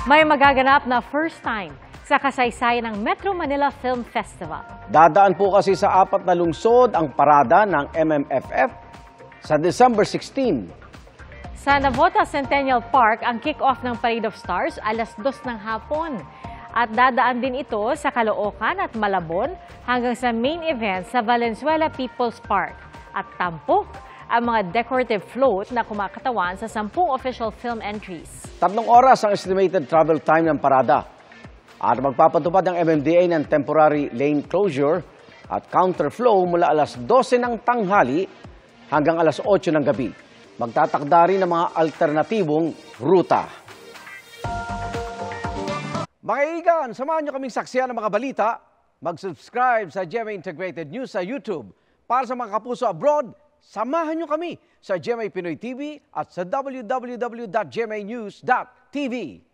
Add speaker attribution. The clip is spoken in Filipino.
Speaker 1: May magaganap na first time sa kasaysayan ng Metro Manila Film Festival.
Speaker 2: Dadaan po kasi sa 4 na lungsod ang parada ng MMFF sa December 16.
Speaker 1: Sa Navota Centennial Park, ang kick-off ng Parade of Stars alas 2 ng hapon. At dadaan din ito sa Caloocan at Malabon hanggang sa main event sa Valenzuela People's Park. At tampok ang mga decorative float na kumakatawan sa 10 official film entries.
Speaker 2: 3 oras ang estimated travel time ng parada. At magpapatupad ng MMDA ng temporary lane closure at counterflow mula alas 12 ng tanghali hanggang alas 8 ng gabi. Magtatakda rin ng mga alternatibong ruta. Mga igan, samahan nyo kaming saksiyan ng mga balita. Mag-subscribe sa GMA Integrated News sa YouTube. Para sa mga kapuso abroad, samahan nyo kami sa GMA Pinoy TV at sa www.gmanews.tv.